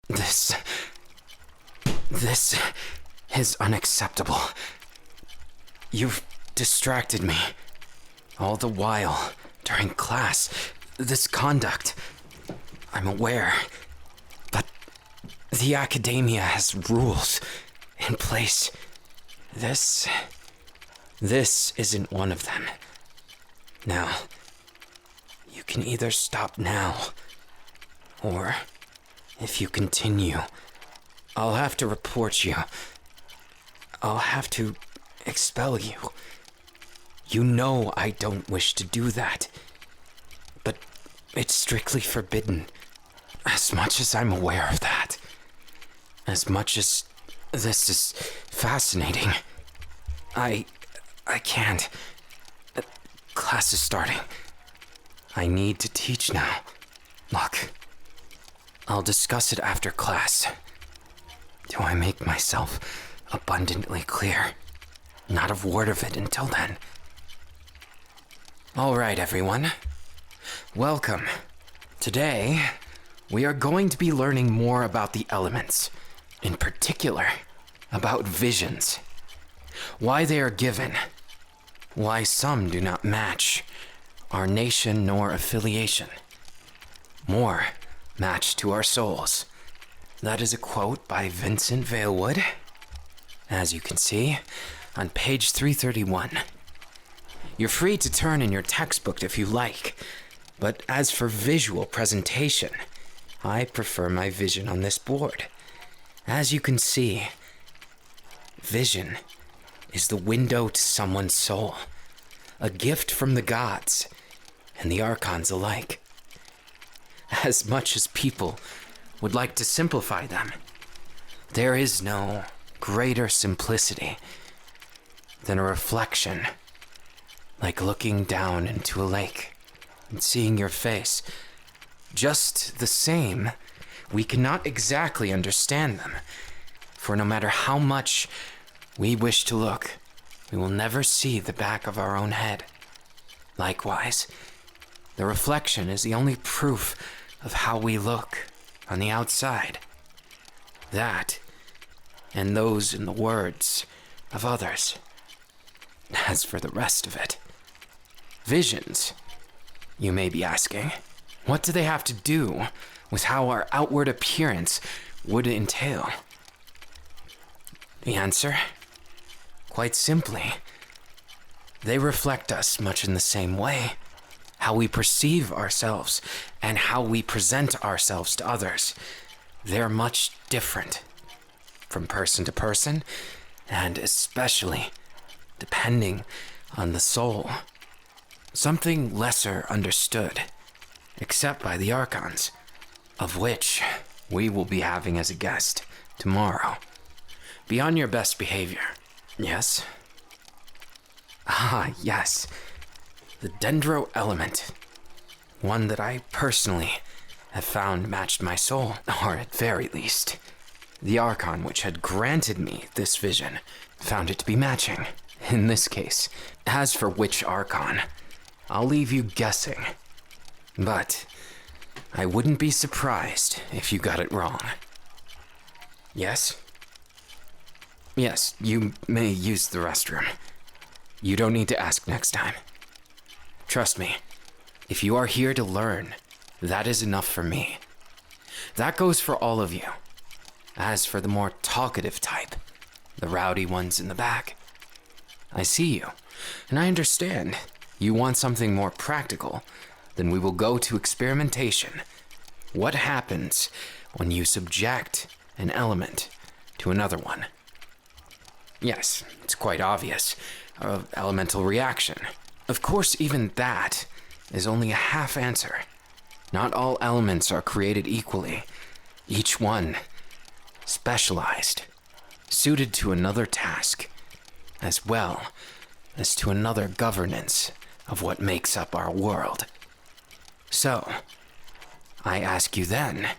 This is unacceptable. You've distracted me. All the while, during class, this conduct, I'm aware. But the academia has rules in place. This isn't one of them. Now, you can either stop now, or if you continue, I'll have to report you. I'll have to expel you. You know I don't wish to do that, but it's strictly forbidden. As much as I'm aware of that, as much as this is fascinating, I can't. Class is starting. I need to teach now. Look, I'll discuss it after class. Do I make myself abundantly clear? Not a word of it until then. All right, everyone. Welcome. Today, we are going to be learning more about the elements. In particular, about visions. Why they are given. Why some do not match our nation nor affiliation. More match to our souls. That is a quote by Vincent Valewood. As you can see, on page 331. You're free to turn in your textbook if you like, but as for visual presentation, I prefer my vision on this board. As you can see, vision is the window to someone's soul, a gift from the gods and the archons alike. As much as people would like to simplify them, there is no greater simplicity than a reflection, like looking down into a lake and seeing your face. Just the same, we cannot exactly understand them, for no matter how much we wish to look, we will never see the back of our own head. Likewise, the reflection is the only proof of how we look on the outside. That, and those in the words of others. As for the rest of it, visions, you may be asking, what do they have to do with how our outward appearance would entail? The answer? Quite simply, they reflect us much in the same way. How we perceive ourselves and how we present ourselves to others, they're much different from person to person, and especially depending on the soul. Something lesser understood, except by the archons, of which we will be having as a guest tomorrow. Be on your best behavior. Yes? Ah, yes. The dendro element. One that I personally have found matched my soul, or at very least, the archon which had granted me this vision found it to be matching. In this case, as for which archon, I'll leave you guessing. But I wouldn't be surprised if you got it wrong. Yes? Yes, you may use the restroom. You don't need to ask next time. Trust me, if you are here to learn, that is enough for me. That goes for all of you. As for the more talkative type, the rowdy ones in the back, I see you, and I understand. You want something more practical, then we will go to experimentation. What happens when you subject an element to another one? Yes, it's quite obvious. Elemental reaction. Of course, even that is only a half answer. Not all elements are created equally. Each one specialized, suited to another task, as well as to another governance of what makes up our world. So, I ask you then,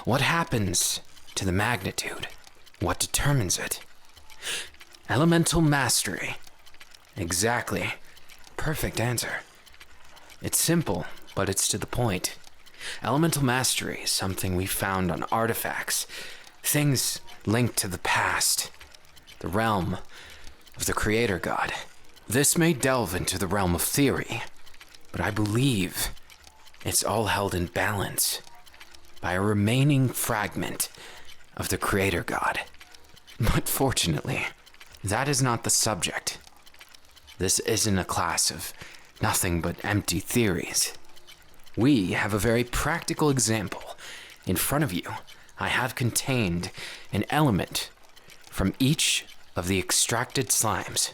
what happens to the magnitude? What determines it? Elemental mastery. Exactly. Perfect answer. It's simple, but it's to the point. Elemental mastery is something we found on artifacts, things linked to the past, the realm of the Creator God. This may delve into the realm of theory, but I believe it's all held in balance by a remaining fragment of the Creator God. But fortunately, that is not the subject. This isn't a class of nothing but empty theories. We have a very practical example. In front of you, I have contained an element from each of the extracted slimes.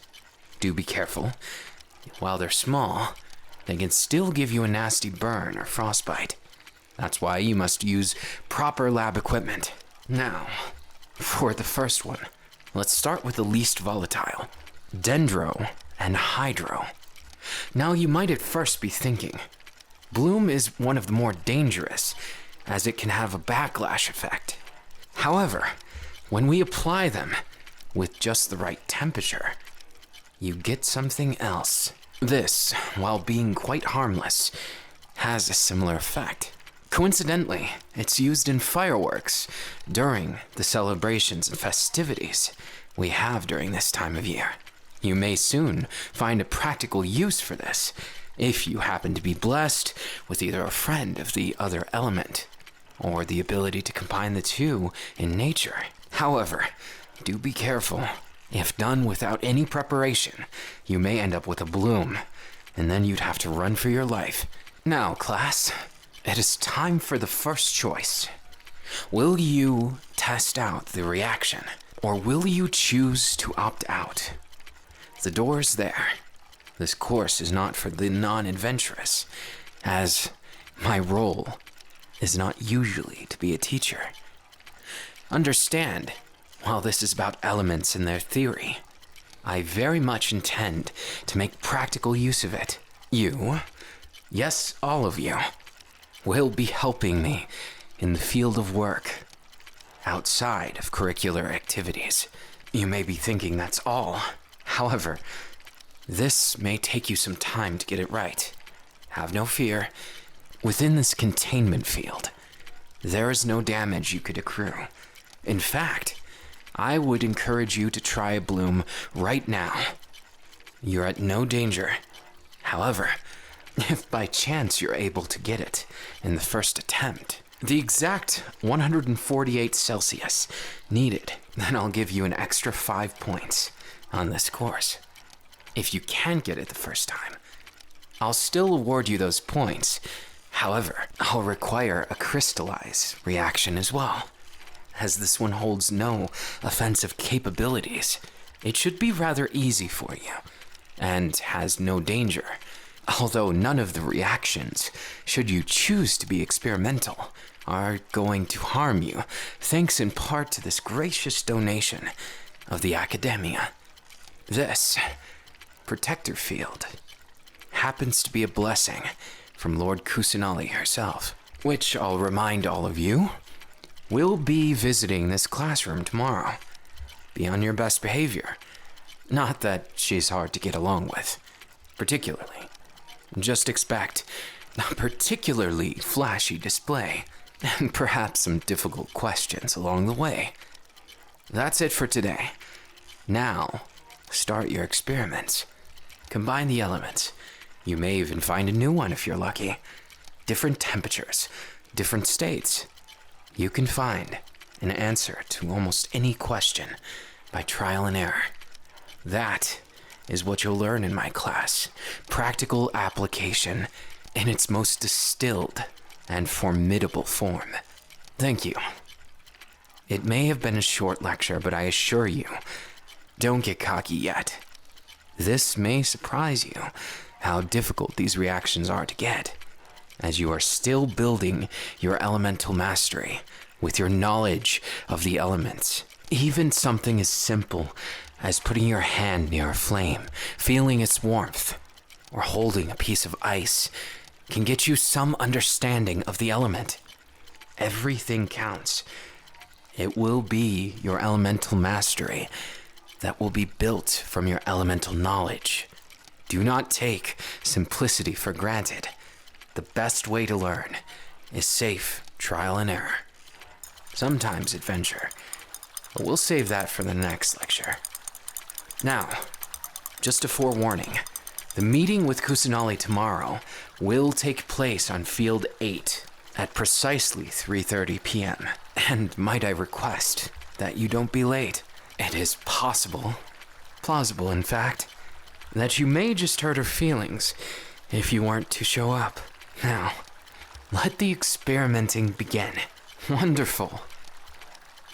Do be careful. While they're small, they can still give you a nasty burn or frostbite. That's why you must use proper lab equipment. Now, for the first one, let's start with the least volatile, Dendro and Hydro. Now you might at first be thinking, Bloom is one of the more dangerous, as it can have a backlash effect. However, when we apply them with just the right temperature, you get something else. This, while being quite harmless, has a similar effect. Coincidentally, it's used in fireworks during the celebrations and festivities we have during this time of year. You may soon find a practical use for this if you happen to be blessed with either a friend of the other element or the ability to combine the two in nature. However, do be careful. If done without any preparation, you may end up with a bloom, and then you'd have to run for your life. Now, class, it is time for the first choice. Will you test out the reaction, or will you choose to opt out? The door's there. This course is not for the non-adventurous, as my role is not usually to be a teacher. Understand, while this is about elements and their theory, I very much intend to make practical use of it. You, yes, all of you, will be helping me in the field of work, outside of curricular activities. You may be thinking that's all. However, this may take you some time to get it right. Have no fear. Within this containment field, there is no damage you could accrue. In fact, I would encourage you to try a bloom right now. You're at no danger. However, if by chance you're able to get it in the first attempt, the exact 148 Celsius needed, then I'll give you an extra 5 points on this course. If you can't get it the first time, I'll still award you those points. However, I'll require a crystallize reaction as well. As this one holds no offensive capabilities, it should be rather easy for you, and has no danger. Although none of the reactions, should you choose to be experimental, are going to harm you, thanks in part to this gracious donation of the Academia. This protector field happens to be a blessing from Lord Kusanali herself, which I'll remind all of you, will be visiting this classroom tomorrow. Be on your best behavior. Not that she's hard to get along with, particularly. Just expect a particularly flashy display, and perhaps some difficult questions along the way. That's it for today. Now, start your experiments. Combine the elements. You may even find a new one if you're lucky. Different temperatures, different states. You can find an answer to almost any question by trial and error. That is what you'll learn in my class. Practical application in its most distilled and formidable form. Thank you. It may have been a short lecture, but I assure you, don't get cocky yet. This may surprise you how difficult these reactions are to get, as you are still building your elemental mastery with your knowledge of the elements. Even something as simple as putting your hand near a flame, feeling its warmth, or holding a piece of ice can get you some understanding of the element. Everything counts. It will be your elemental mastery that will be built from your elemental knowledge. Do not take simplicity for granted. The best way to learn is safe trial and error. Sometimes adventure. But we'll save that for the next lecture. Now, just a forewarning. The meeting with Kusanali tomorrow will take place on Field 8 at precisely 3:30 p.m. And might I request that you don't be late. It is possible, plausible in fact, that you may just hurt her feelings if you weren't to show up. Now, let the experimenting begin. Wonderful.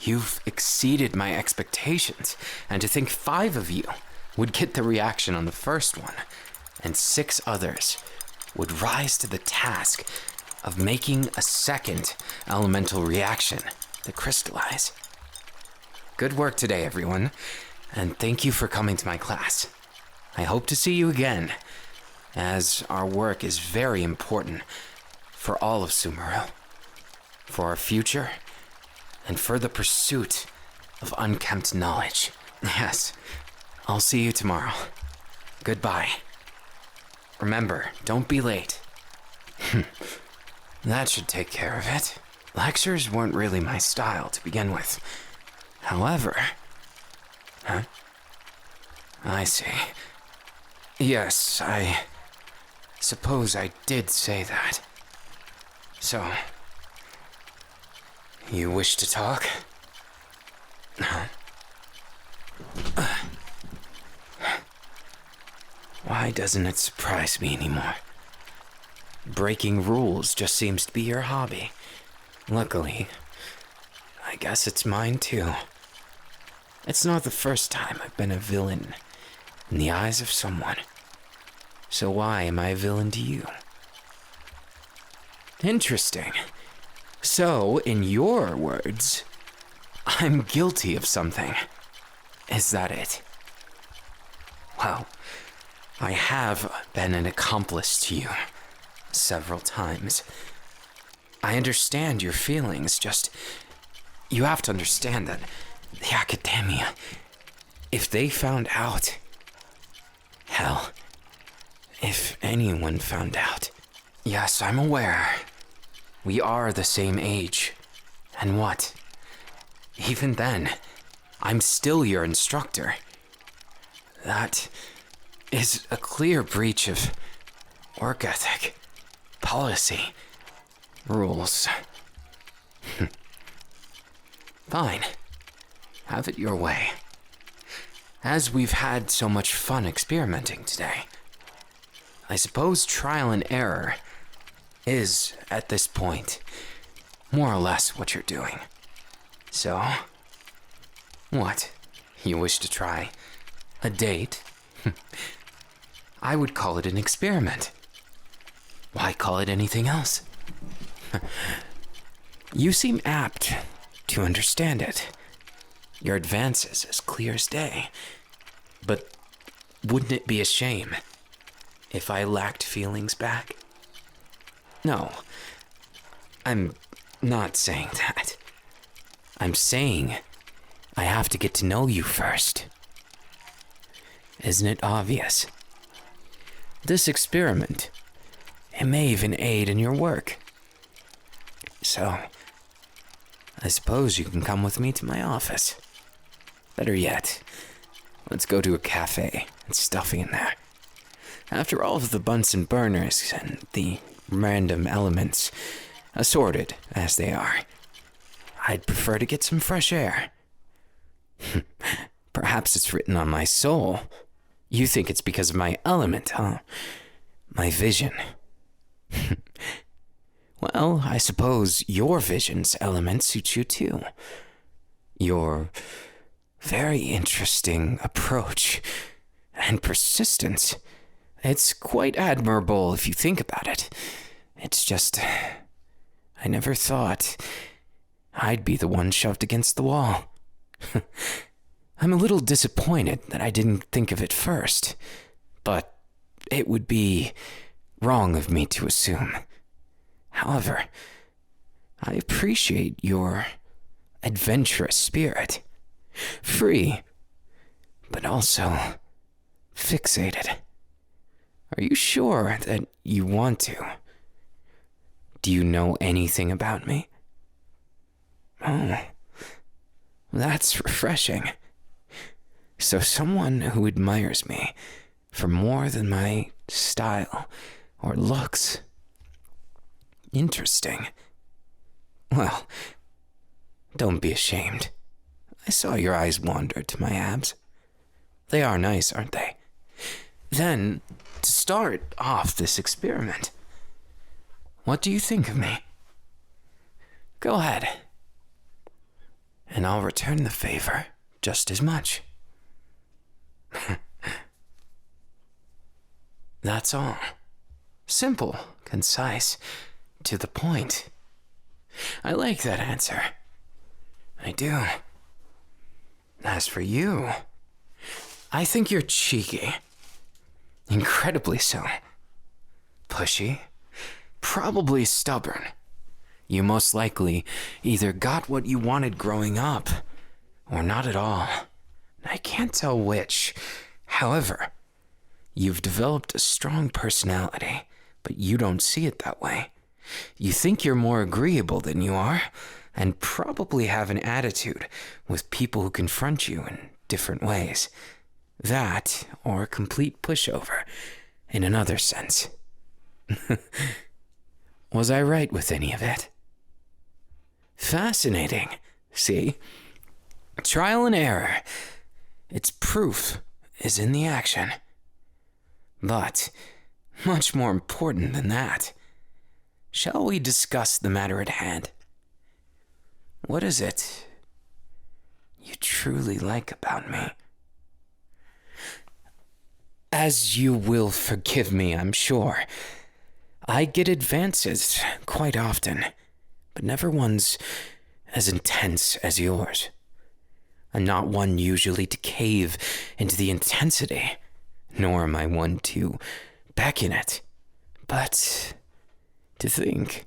You've exceeded my expectations, and to think 5 of you would get the reaction on the first one, and 6 others would rise to the task of making a second elemental reaction to crystallize. Good work today, everyone, and thank you for coming to my class. I hope to see you again, as our work is very important for all of Sumeru, for our future, and for the pursuit of unkempt knowledge. Yes, I'll see you tomorrow. Goodbye. Remember, don't be late. That should take care of it. Lectures weren't really my style to begin with. However... Huh? I see. Yes, I suppose I did say that. So, you wish to talk? Huh? Why doesn't it surprise me anymore? Breaking rules just seems to be your hobby. Luckily, I guess it's mine too. It's not the first time I've been a villain in the eyes of someone. So why am I a villain to you? Interesting. So, in your words, I'm guilty of something. Is that it? Well, I have been an accomplice to you several times. I understand your feelings, just... You have to understand that the academia, if they found out... Hell, if anyone found out... Yes, I'm aware. We are the same age. And what? Even then, I'm still your instructor. That is a clear breach of work ethic, policy, rules. Fine. Have it your way. As we've had so much fun experimenting today, I suppose trial and error is, at this point, more or less what you're doing. So, what? You wish to try a date? I would call it an experiment. Why call it anything else? You seem apt to understand it. Your advance is as clear as day. But wouldn't it be a shame if I lacked feelings back? No, I'm not saying that. I'm saying I have to get to know you first. Isn't it obvious? This experiment, it may even aid in your work. So, I suppose you can come with me to my office. Better yet, let's go to a cafe. It's stuffy in there. After all of the Bunsen burners and the random elements, assorted as they are, I'd prefer to get some fresh air. Perhaps it's written on my soul. You think it's because of my element, huh? My vision. Well, I suppose your vision's element suits you too. Your very interesting approach and persistence. It's quite admirable if you think about it. It's just, I never thought I'd be the one shoved against the wall. I'm a little disappointed that I didn't think of it first, but it would be wrong of me to assume. However, I appreciate your adventurous spirit. Free, but also fixated. Are you sure that you want to? Do you know anything about me? Oh, that's refreshing. So someone who admires me for more than my style or looks. Interesting. Well, don't be ashamed. I saw your eyes wander to my abs. They are nice, aren't they? Then, to start off this experiment, what do you think of me? Go ahead. And I'll return the favor just as much. That's all. Simple, concise, to the point. I like that answer. I do. As for you, I think you're cheeky. Incredibly so. Pushy. Probably stubborn. You most likely either got what you wanted growing up, or not at all. I can't tell which. However, you've developed a strong personality, but you don't see it that way. You think you're more agreeable than you are, and probably have an attitude with people who confront you in different ways. That, or a complete pushover, in another sense. Was I right with any of it? Fascinating. See? Trial and error. Its proof is in the action. But, much more important than that, shall we discuss the matter at hand? What is it you truly like about me? As you will forgive me, I'm sure. I get advances quite often, but never ones as intense as yours. I'm not one usually to cave into the intensity, nor am I one to beckon it. But to think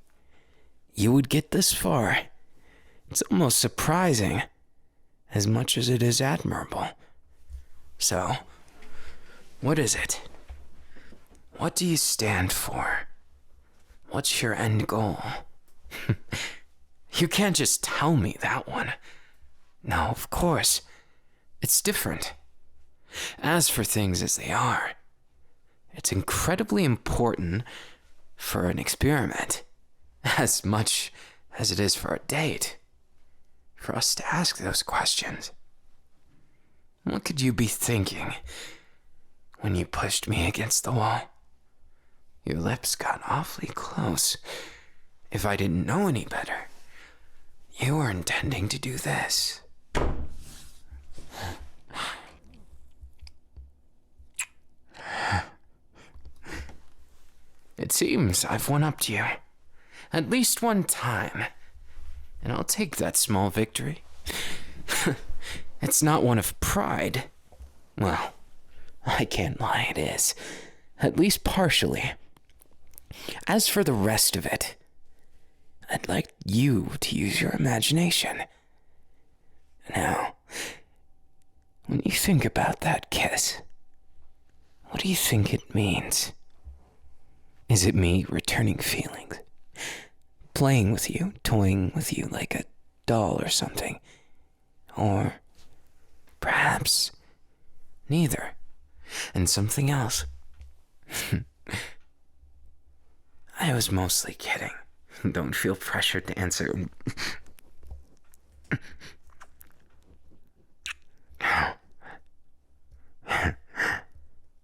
you would get this far, it's almost surprising, as much as it is admirable. So, what is it? What do you stand for? What's your end goal? You can't just tell me that one. No, of course. It's different. As for things as they are, it's incredibly important for an experiment, as much as it is for a date, for us to ask those questions. What could you be thinking when you pushed me against the wall? Your lips got awfully close. If I didn't know any better, you were intending to do this. It seems I've one-upped you. At least one time. And I'll take that small victory. It's not one of pride. Well, I can't lie, it is. At least partially. As for the rest of it, I'd like you to use your imagination. Now, when you think about that kiss, what do you think it means? Is it me returning feelings? Playing with you, toying with you like a doll or something? Or perhaps neither, and something else? I was mostly kidding. Don't feel pressured to answer.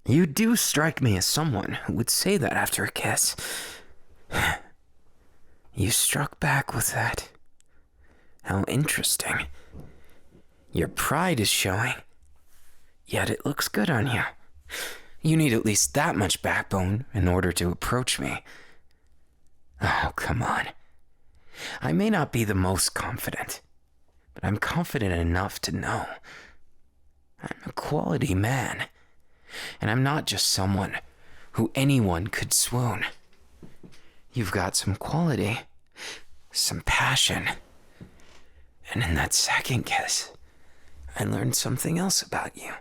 You do strike me as someone who would say that after a kiss. You struck back with that. How interesting. Your pride is showing, yet it looks good on you. You need at least that much backbone in order to approach me. Oh, come on. I may not be the most confident, but I'm confident enough to know I'm a quality man, and I'm not just someone who anyone could swoon. You've got some quality, some passion, and in that second kiss, I learned something else about you.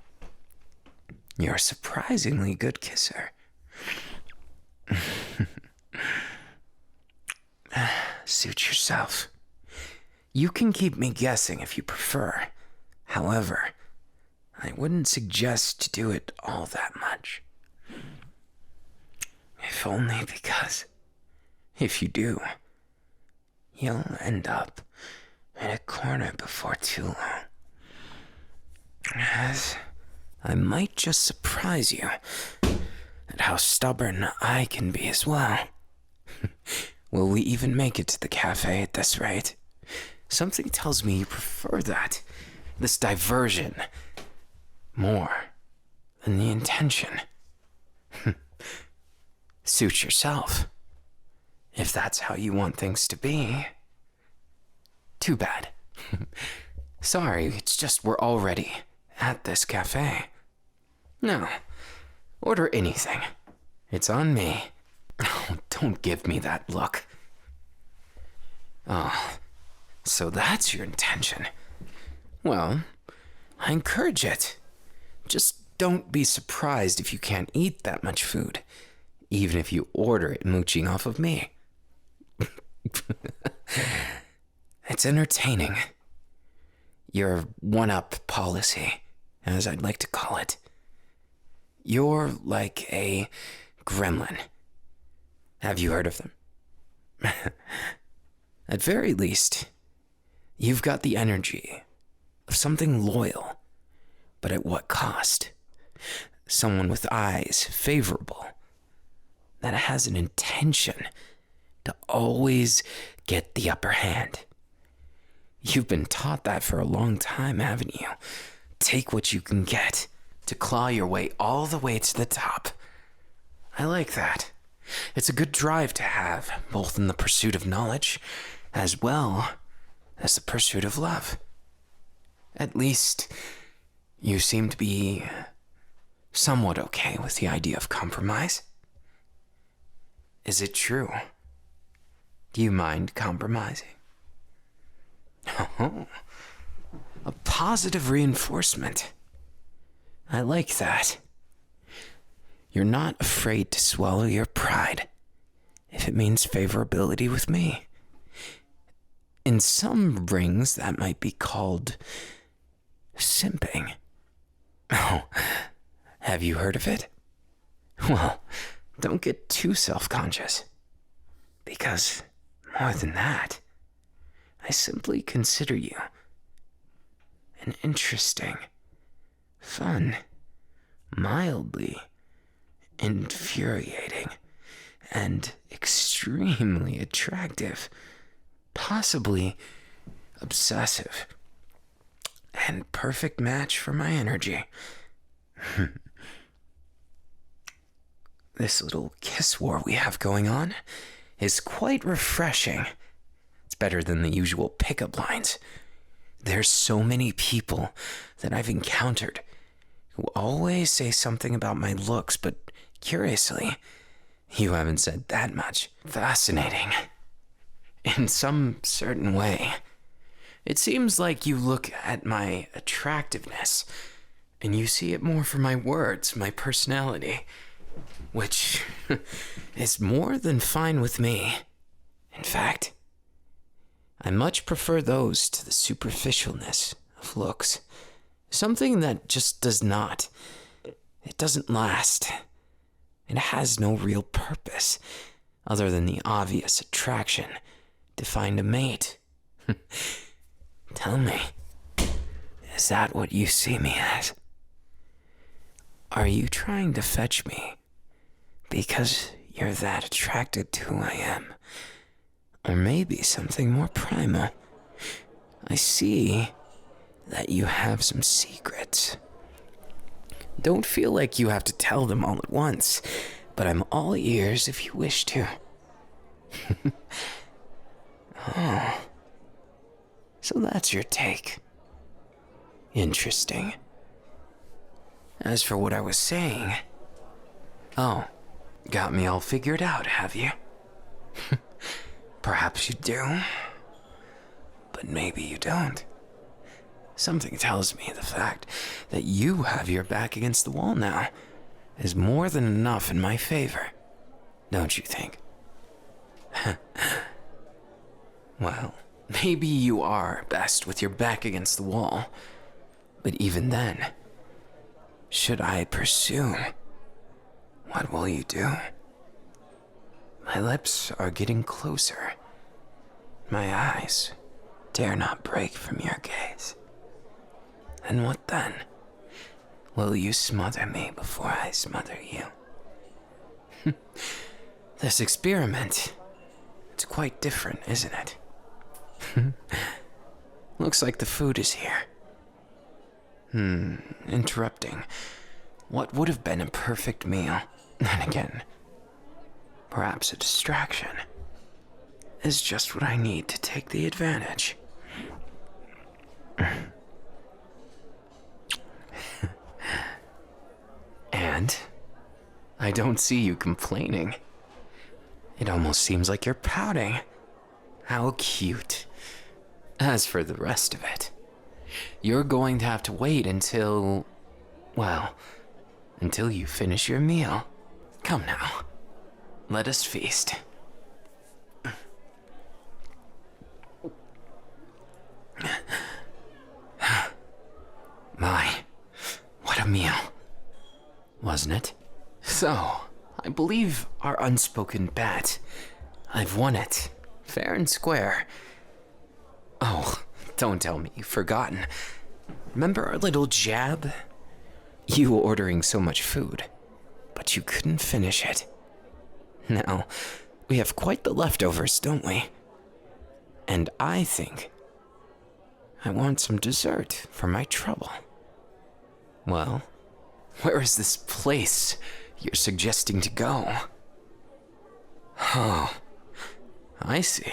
You're a surprisingly good kisser. Suit yourself. You can keep me guessing if you prefer. However, I wouldn't suggest to do it all that much. If only because, if you do, you'll end up in a corner before too long. As I might just surprise you at how stubborn I can be as well. Will we even make it to the cafe at this rate? Something tells me you prefer that, this diversion, more than the intention. Suit yourself, if that's how you want things to be. Too bad. Sorry, it's just we're already at this cafe. No, order anything. It's on me. Oh, don't give me that look. Oh, so that's your intention. Well, I encourage it. Just don't be surprised if you can't eat that much food, even if you order it mooching off of me. It's entertaining. Your one-up policy, as I'd like to call it. You're like a gremlin. Have you heard of them? At very least, you've got the energy of something loyal, but at what cost? Someone with eyes favorable, that has an intention to always get the upper hand. You've been taught that for a long time, haven't you? Take what you can get to claw your way all the way to the top. I like that. It's a good drive to have, both in the pursuit of knowledge as well as the pursuit of love. At least, you seem to be somewhat okay with the idea of compromise. Is it true? Do you mind compromising? Oh, a positive reinforcement. I like that. You're not afraid to swallow your pride if it means favorability with me. In some rings, that might be called simping. Oh, have you heard of it? Well, don't get too self-conscious. Because, more than that, I simply consider you an interesting, fun, mildly infuriating, and extremely attractive, possibly obsessive, and perfect match for my energy. This little kiss war we have going on is quite refreshing. It's better than the usual pickup lines. There's so many people that I've encountered who always say something about my looks, but curiously, you haven't said that much. Fascinating. In some certain way, it seems like you look at my attractiveness and you see it more for my words, my personality, which is more than fine with me. In fact, I much prefer those to the superficialness of looks. Something that just doesn't last. It has no real purpose other than the obvious attraction to find a mate. Tell me, is that what you see me as? Are you trying to fetch me because you're that attracted to who I am? Or maybe something more primal? I see that you have some secrets. Don't feel like you have to tell them all at once, but I'm all ears if you wish to. Oh, so that's your take. Interesting. As for what I was saying, oh, got me all figured out, have you? Perhaps you do, but maybe you don't. Something tells me the fact that you have your back against the wall now is more than enough in my favor, don't you think? Well, maybe you are best with your back against the wall. But even then, should I pursue, what will you do? My lips are getting closer. My eyes dare not break from your gaze. And what then? Will you smother me before I smother you? This experiment, it's quite different, isn't it? Looks like the food is here. Interrupting. What would have been a perfect meal, then again, perhaps a distraction, is just what I need to take the advantage. And I don't see you complaining. It almost seems like you're pouting. How cute. As for the rest of it, you're going to have to wait until, well, until you finish your meal. Come now, let us feast. My, what a meal, wasn't it? So, I believe our unspoken bet, I've won it, fair and square. Oh, don't tell me you've forgotten. Remember our little jab? You ordering so much food, but you couldn't finish it. Now, we have quite the leftovers, don't we? And I think I want some dessert for my trouble. Well, where is this place you're suggesting to go? Oh, I see.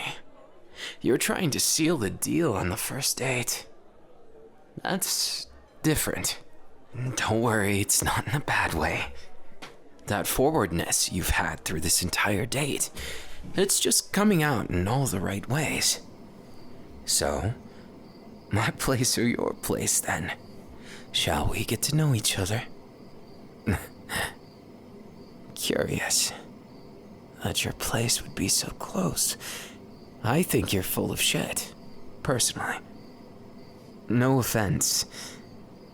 You're trying to seal the deal on the first date. That's different. Don't worry, it's not in a bad way. That forwardness you've had through this entire date, it's just coming out in all the right ways. So, my place or your place then? Shall we get to know each other? Curious that your place would be so close. I think you're full of shit, personally. No offense,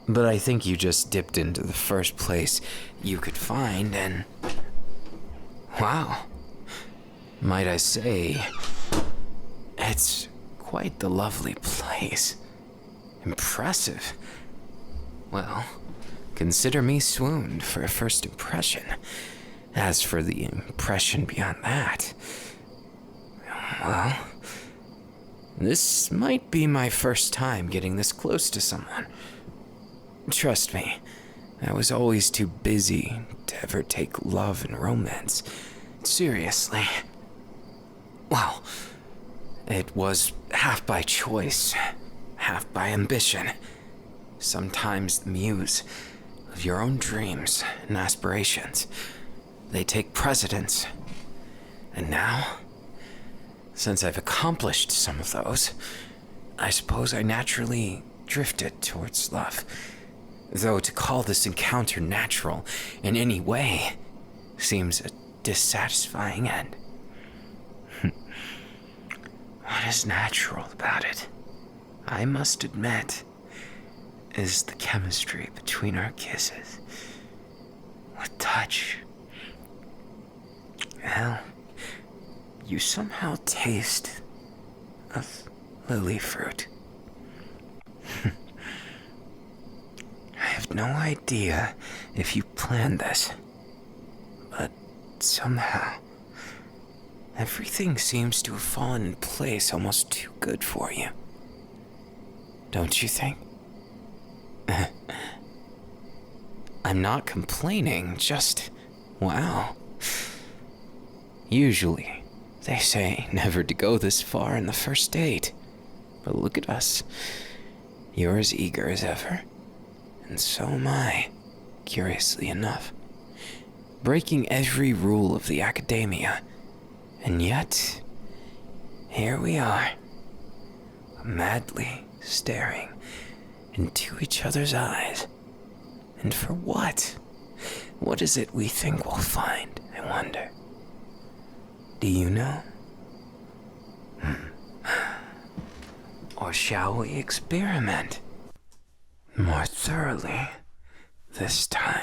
but I think you just dipped into the first place you could find and... Wow. Might I say, it's quite the lovely place. Impressive. Well, consider me swooned for a first impression. As for the impression beyond that, well, this might be my first time getting this close to someone. Trust me, I was always too busy to ever take love and romance seriously. Well, it was half by choice, half by ambition. Sometimes the muse of your own dreams and aspirations, they take precedence. And now, since I've accomplished some of those, I suppose I naturally drifted towards love. Though to call this encounter natural in any way seems a dissatisfying end. What is natural about it, I must admit, is the chemistry between our kisses. With touch. Well, you somehow taste of lily fruit. I have no idea if you planned this, but somehow everything seems to have fallen in place almost too good for you. Don't you think? I'm not complaining, just wow. Usually, they say never to go this far in the first date. But look at us. You're as eager as ever. And so am I, curiously enough. Breaking every rule of the academia. And yet, here we are, madly staring into each other's eyes. And for what? What is it we think we'll find, I wonder? Do you know? Or shall we experiment more thoroughly this time?